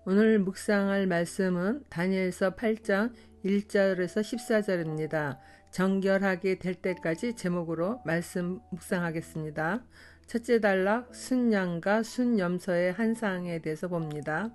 오늘 묵상할 말씀은 다니엘서 8장 1절에서 14절입니다. 정결하게 될 때까지 제목으로 말씀 묵상하겠습니다. 첫째 단락 순양과 순염소의 한상에 대해서 봅니다.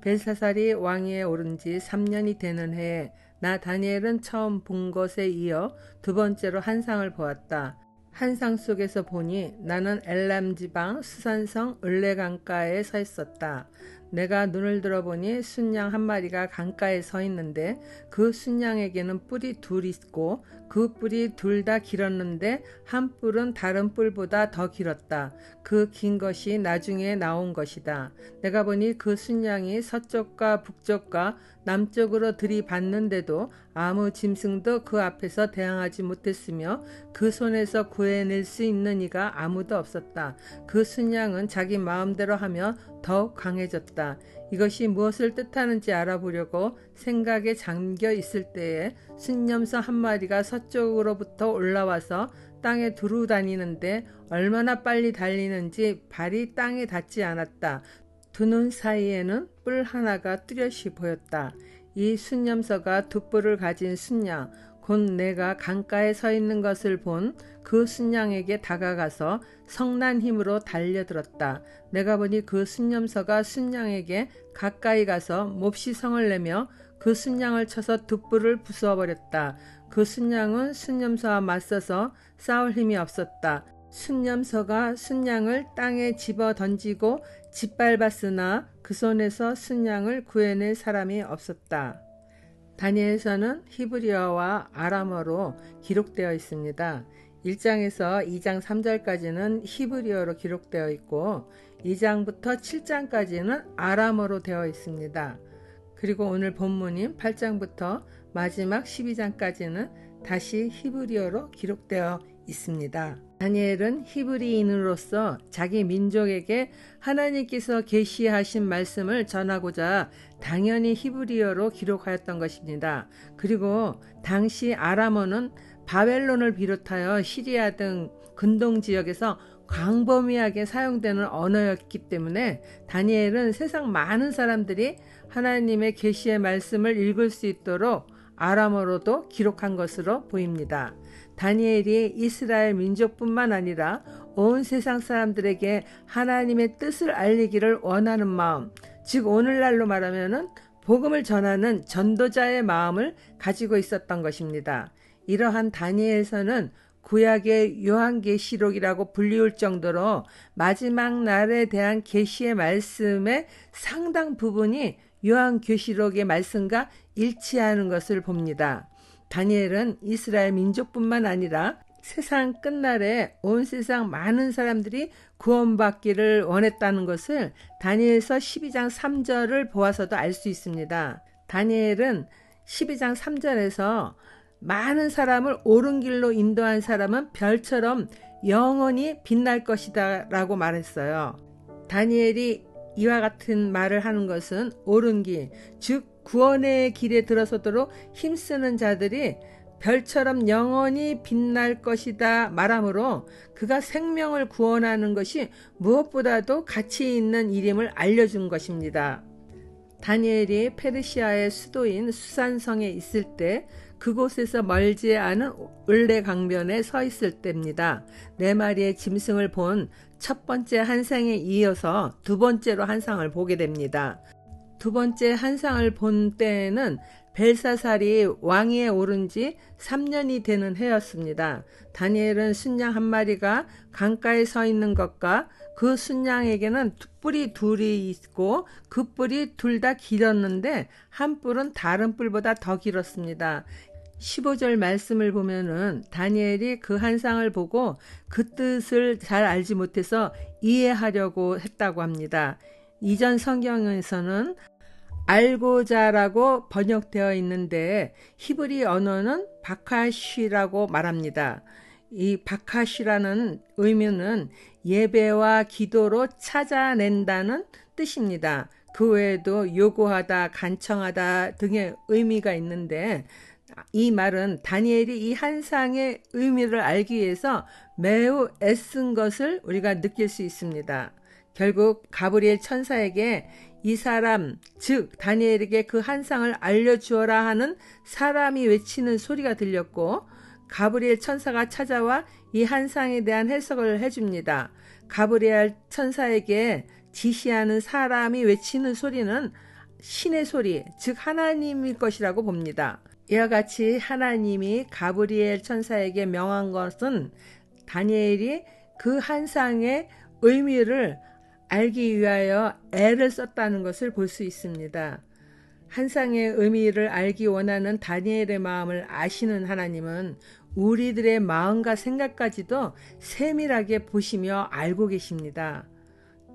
벨사살이 왕위에 오른 지 3년이 되는 해에 나 다니엘은 처음 본 것에 이어 두 번째로 한상을 보았다. 한상 속에서 보니 나는 엘람 지방 수산성 을레 강가에 서 있었다. 내가 눈을 들어보니 순양 한 마리가 강가에 서 있는데 그 순양에게는 뿔이 둘 있고 그 뿔이 둘 다 길었는데 한 뿔은 다른 뿔보다 더 길었다. 그 긴 것이 나중에 나온 것이다. 내가 보니 그 순양이 서쪽과 북쪽과 남쪽으로 들이받는데도 아무 짐승도 그 앞에서 대항하지 못했으며 그 손에서 구해낼 수 있는 이가 아무도 없었다. 그 순양은 자기 마음대로 하며 더욱 강해졌다. 이것이 무엇을 뜻하는지 알아보려고 생각에 잠겨 있을 때에 순염소 한 마리가 서쪽으로부터 올라와서 땅에 두루 다니는데 얼마나 빨리 달리는지 발이 땅에 닿지 않았다. 두 눈 사이에는 뿔 하나가 뚜렷이 보였다. 이 순염소가 두 뿔을 가진 순양, 곧 내가 강가에 서 있는 것을 본 그 순양에게 다가가서 성난 힘으로 달려들었다. 내가 보니 그 순염소가 순양에게 가까이 가서 몹시 성을 내며 그 순양을 쳐서 두 뿔을 부수어버렸다. 그 순양은 순염소와 맞서서 싸울 힘이 없었다. 순염소가 순양을 땅에 집어 던지고 짓밟았으나 그 손에서 순양을 구해낼 사람이 없었다. 다니엘서는 히브리어와 아람어로 기록되어 있습니다. 1장에서 2장 3절까지는 히브리어로 기록되어 있고 2장부터 7장까지는 아람어로 되어 있습니다. 그리고 오늘 본문인 8장부터 마지막 12장까지는 다시 히브리어로 기록되어 있습니다. 다니엘은 히브리인으로서 자기 민족에게 하나님께서 계시하신 말씀을 전하고자 당연히 히브리어로 기록하였던 것입니다. 그리고 당시 아람어는 바벨론을 비롯하여 시리아 등 근동 지역에서 광범위하게 사용되는 언어였기 때문에 다니엘은 세상 많은 사람들이 하나님의 계시의 말씀을 읽을 수 있도록 아람어로도 기록한 것으로 보입니다. 다니엘이 이스라엘 민족뿐만 아니라 온 세상 사람들에게 하나님의 뜻을 알리기를 원하는 마음, 즉 오늘날로 말하면 복음을 전하는 전도자의 마음을 가지고 있었던 것입니다. 이러한 다니엘서는 구약의 요한계시록이라고 불리울 정도로 마지막 날에 대한 계시의 말씀의 상당 부분이 요한계시록의 말씀과 일치하는 것을 봅니다. 다니엘은 이스라엘 민족뿐만 아니라 세상 끝날에 온 세상 많은 사람들이 구원받기를 원했다는 것을 다니엘서 12장 3절을 보아서도 알 수 있습니다. 다니엘은 12장 3절에서 많은 사람을 옳은 길로 인도한 사람은 별처럼 영원히 빛날 것이다 라고 말했어요. 다니엘이 이와 같은 말을 하는 것은 옳은 길, 즉 구원의 길에 들어서도록 힘쓰는 자들이 별처럼 영원히 빛날 것이다 말하므로 그가 생명을 구원하는 것이 무엇보다도 가치 있는 일임을 알려준 것입니다. 다니엘이 페르시아의 수도인 수산성에 있을 때 그곳에서 멀지 않은 을레 강변에 서 있을 때입니다. 4마리의 짐승을 본 첫 번째 한상에 이어서 두 번째로 한상을 보게 됩니다. 두 번째 한상을 본 때에는 벨사살이 왕위에 오른 지 3년이 되는 해였습니다. 다니엘은 순양 한 마리가 강가에 서 있는 것과 그 순양에게는 뿔이 둘이 있고 그 뿔이 둘 다 길었는데 한 뿔은 다른 뿔보다 더 길었습니다. 15절 말씀을 보면은 다니엘이 그 한상을 보고 그 뜻을 잘 알지 못해서 이해하려고 했다고 합니다. 이전 성경에서는 알고자라고 번역되어 있는데 히브리 언어는 바카시라고 말합니다. 이 바카시라는 의미는 예배와 기도로 찾아낸다는 뜻입니다. 그 외에도 요구하다, 간청하다 등의 의미가 있는데 이 말은 다니엘이 이 한상의 의미를 알기 위해서 매우 애쓴 것을 우리가 느낄 수 있습니다. 결국 가브리엘 천사에게 이 사람, 즉 다니엘에게 그 한상을 알려주어라 하는 사람이 외치는 소리가 들렸고, 가브리엘 천사가 찾아와 이 한상에 대한 해석을 해줍니다. 가브리엘 천사에게 지시하는 사람이 외치는 소리는 신의 소리, 즉 하나님일 것이라고 봅니다. 이와 같이 하나님이 가브리엘 천사에게 명한 것은 다니엘이 그 한상의 의미를 알기 위하여 애를 썼다는 것을 볼 수 있습니다. 한상의 의미를 알기 원하는 다니엘의 마음을 아시는 하나님은 우리들의 마음과 생각까지도 세밀하게 보시며 알고 계십니다.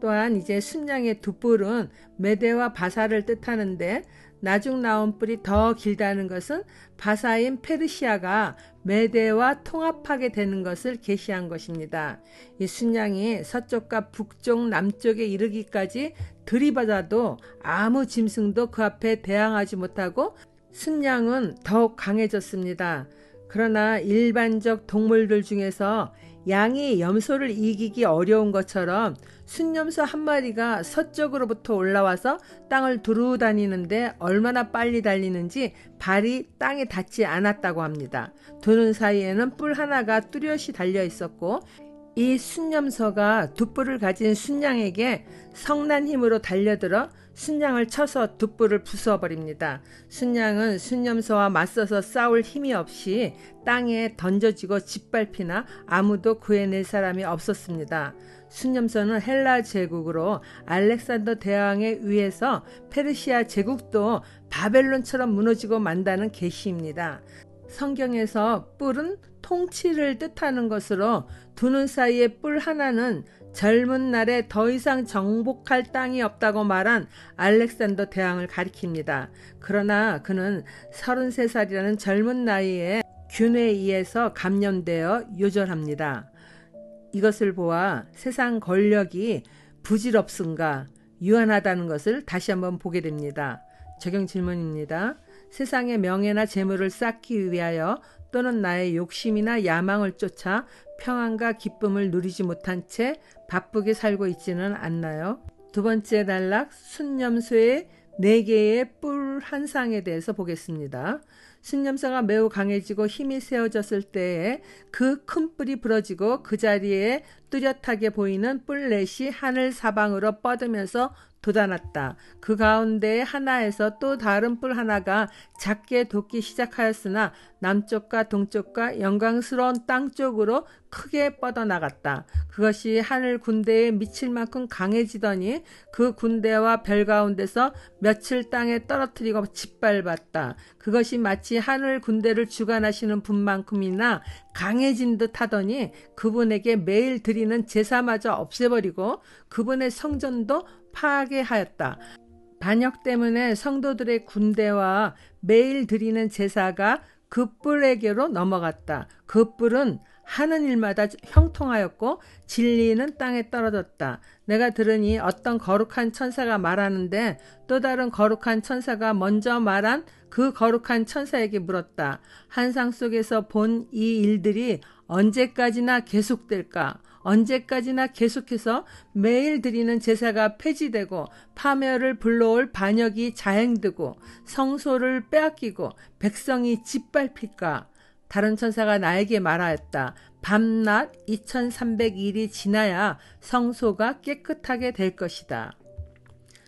또한 이제 순양의 두 뿔은 메대와 바사를 뜻하는데, 나중 나온 뿔이 더 길다는 것은 바사인 페르시아가 메대와 통합하게 되는 것을 계시한 것입니다. 이 순양이 서쪽과 북쪽, 남쪽에 이르기까지 들이받아도 아무 짐승도 그 앞에 대항하지 못하고 순양은 더욱 강해졌습니다. 그러나 일반적 동물들 중에서 양이 염소를 이기기 어려운 것처럼 순염소 한 마리가 서쪽으로부터 올라와서 땅을 두루 다니는데 얼마나 빨리 달리는지 발이 땅에 닿지 않았다고 합니다. 두 눈 사이에는 뿔 하나가 뚜렷이 달려 있었고, 이 순염소가 두 뿔을 가진 순양에게 성난 힘으로 달려들어 순양을 쳐서 두 뿔을 부숴버립니다. 순양은 순염소와 맞서서 싸울 힘이 없이 땅에 던져지고 짓밟히나 아무도 구해낼 사람이 없었습니다. 순염소는 헬라 제국으로 알렉산더 대왕에 의해서 페르시아 제국도 바벨론처럼 무너지고 만다는 계시입니다. 성경에서 뿔은 통치를 뜻하는 것으로 두 눈 사이의 뿔 하나는 젊은 날에 더 이상 정복할 땅이 없다고 말한 알렉산더 대왕을 가리킵니다. 그러나 그는 33살이라는 젊은 나이에 균에 의해서 감염되어 요절합니다. 이것을 보아 세상 권력이 부질없은가, 유한하다는 것을 다시 한번 보게 됩니다. 적용 질문입니다. 세상의 명예나 재물을 쌓기 위하여 또는 나의 욕심이나 야망을 쫓아 평안과 기쁨을 누리지 못한 채 바쁘게 살고 있지는 않나요? 두 번째 단락, 순염소의 4개의 뿔 한상에 대해서 보겠습니다. 순염소가 매우 강해지고 힘이 세워졌을 때에 그 큰 뿔이 부러지고 그 자리에 뚜렷하게 보이는 뿔넷이 하늘 사방으로 뻗으면서 돋아났다. 그 가운데 하나에서 또 다른 뿔 하나가 작게 돋기 시작하였으나 남쪽과 동쪽과 영광스러운 땅 쪽으로 크게 뻗어나갔다. 그것이 하늘 군대에 미칠 만큼 강해지더니 그 군대와 별 가운데서 며칠 땅에 떨어뜨리고 짓밟았다. 그것이 마치 하늘 군대를 주관하시는 분만큼이나 강해진 듯 하더니 그분에게 매일 드리는 제사마저 없애버리고 그분의 성전도 파괴하였다. 반역 때문에 성도들의 군대와 매일 드리는 제사가 그 뿔에게로 넘어갔다. 그 뿔은 하는 일마다 형통하였고 진리는 땅에 떨어졌다. 내가 들으니 어떤 거룩한 천사가 말하는데 또 다른 거룩한 천사가 먼저 말한 그 거룩한 천사에게 물었다. 한상 속에서 본 이 일들이 언제까지나 계속될까? 언제까지나 계속해서 매일 드리는 제사가 폐지되고 파멸을 불러올 반역이 자행되고 성소를 빼앗기고 백성이 짓밟힐까? 다른 천사가 나에게 말하였다. 밤낮 2300일이 지나야 성소가 깨끗하게 될 것이다.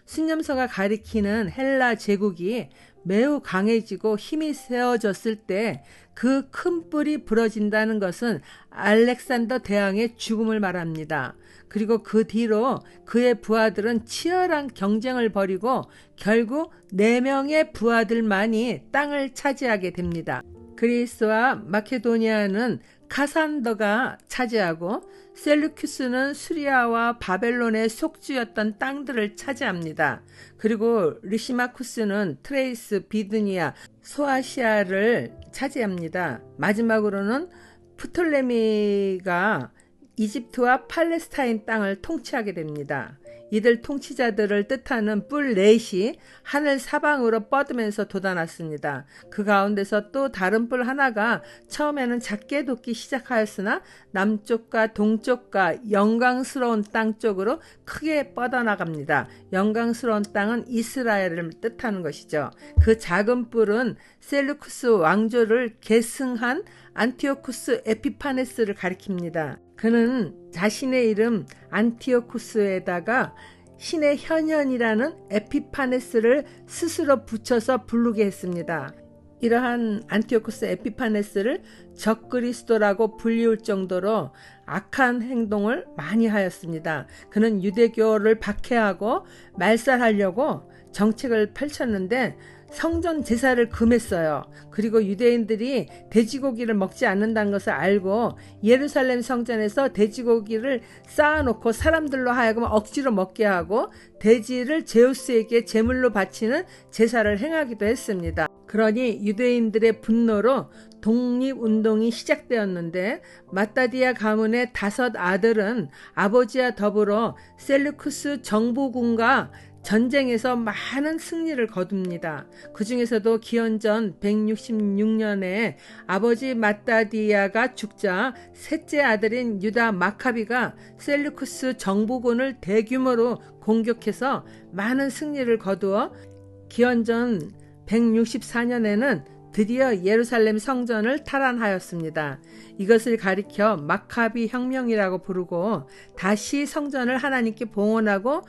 순념서가 가리키는 헬라 제국이 매우 강해지고 힘이 세워졌을 때 그 큰 뿔이 부러진다는 것은 알렉산더 대왕의 죽음을 말합니다. 그리고 그 뒤로 그의 부하들은 치열한 경쟁을 벌이고 결국 4명의 부하들만이 땅을 차지하게 됩니다. 그리스와 마케도니아는 카산더가 차지하고 셀루큐스는 수리아와 바벨론의 속주였던 땅들을 차지합니다. 그리고 리시마쿠스는 트레이스, 비드니아, 소아시아를 차지합니다. 마지막으로는 프톨레미가 이집트와 팔레스타인 땅을 통치하게 됩니다. 이들 통치자들을 뜻하는 뿔 넷이 하늘 사방으로 뻗으면서 돋아났습니다. 그 가운데서 또 다른 뿔 하나가 처음에는 작게 돋기 시작하였으나 남쪽과 동쪽과 영광스러운 땅 쪽으로 크게 뻗어나갑니다. 영광스러운 땅은 이스라엘을 뜻하는 것이죠. 그 작은 뿔은 셀루쿠스 왕조를 계승한 안티오쿠스 에피파네스를 가리킵니다. 그는 자신의 이름 안티오쿠스에다가 신의 현현이라는 에피파네스를 스스로 붙여서 부르게 했습니다. 이러한 안티오쿠스 에피파네스를 적그리스도라고 불리울 정도로 악한 행동을 많이 하였습니다. 그는 유대교를 박해하고 말살하려고 정책을 펼쳤는데 성전 제사를 금했어요. 그리고 유대인들이 돼지고기를 먹지 않는다는 것을 알고 예루살렘 성전에서 돼지고기를 쌓아놓고 사람들로 하여금 억지로 먹게 하고 돼지를 제우스에게 제물로 바치는 제사를 행하기도 했습니다. 그러니 유대인들의 분노로 독립운동이 시작되었는데 마따디아 가문의 5 아들은 아버지와 더불어 셀루쿠스 정부군과 전쟁에서 많은 승리를 거둡니다. 그 중에서도 기원전 166년에 아버지 마따디아가 죽자 셋째 아들인 유다 마카비가 셀루쿠스 정부군을 대규모로 공격해서 많은 승리를 거두어 기원전 164년에는 드디어 예루살렘 성전을 탈환하였습니다. 이것을 가리켜 마카비 혁명이라고 부르고 다시 성전을 하나님께 봉헌하고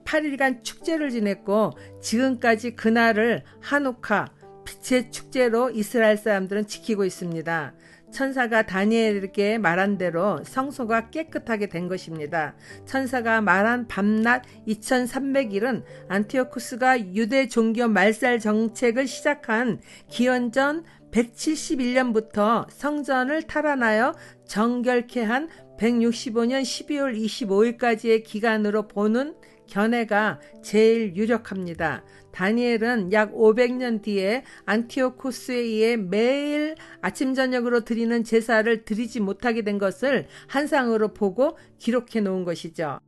8일간 축제를 지냈고 지금까지 그날을 하누카, 빛의 축제로 이스라엘 사람들은 지키고 있습니다. 천사가 다니엘에게 말한 대로 성소가 깨끗하게 된 것입니다. 천사가 말한 밤낮 2300일은 안티오쿠스가 유대 종교 말살 정책을 시작한 기원전 171년부터 성전을 탈환하여 정결케 한 165년 12월 25일까지의 기간으로 보는 견해가 제일 유력합니다. 다니엘은 약 500년 뒤에 안티오쿠스에 의해 매일 아침 저녁으로 드리는 제사를 드리지 못하게 된 것을 한상으로 보고 기록해 놓은 것이죠.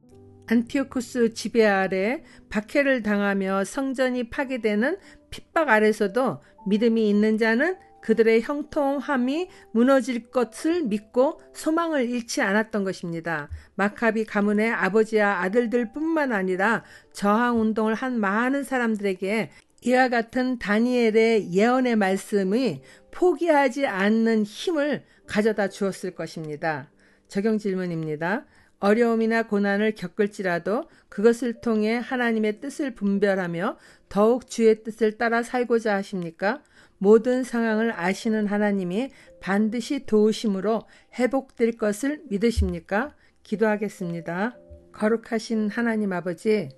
안티오쿠스 지배 아래 박해를 당하며 성전이 파괴되는 핍박 아래서도 믿음이 있는 자는 그들의 형통함이 무너질 것을 믿고 소망을 잃지 않았던 것입니다. 마카비 가문의 아버지와 아들들 뿐만 아니라 저항운동을 한 많은 사람들에게 이와 같은 다니엘의 예언의 말씀이 포기하지 않는 힘을 가져다 주었을 것입니다. 적용 질문입니다. 어려움이나 고난을 겪을지라도 그것을 통해 하나님의 뜻을 분별하며 더욱 주의 뜻을 따라 살고자 하십니까? 모든 상황을 아시는 하나님이 반드시 도우심으로 회복될 것을 믿으십니까? 기도하겠습니다. 거룩하신 하나님 아버지,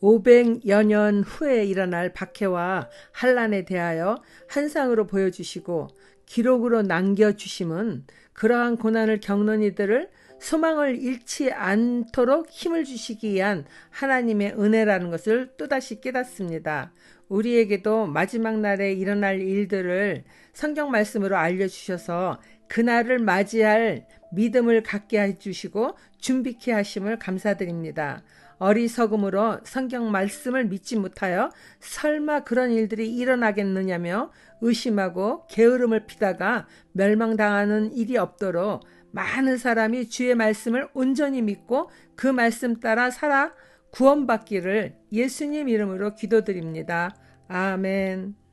500여 년 후에 일어날 박해와 환난에 대하여 한상으로 보여주시고 기록으로 남겨주심은 그러한 고난을 겪는 이들을 소망을 잃지 않도록 힘을 주시기 위한 하나님의 은혜라는 것을 또다시 깨닫습니다. 우리에게도 마지막 날에 일어날 일들을 성경 말씀으로 알려주셔서 그날을 맞이할 믿음을 갖게 해주시고 준비케 하심을 감사드립니다. 어리석음으로 성경 말씀을 믿지 못하여 설마 그런 일들이 일어나겠느냐며 의심하고 게으름을 피다가 멸망당하는 일이 없도록 많은 사람이 주의 말씀을 온전히 믿고 그 말씀 따라 살아 구원받기를 예수님 이름으로 기도드립니다. 아멘.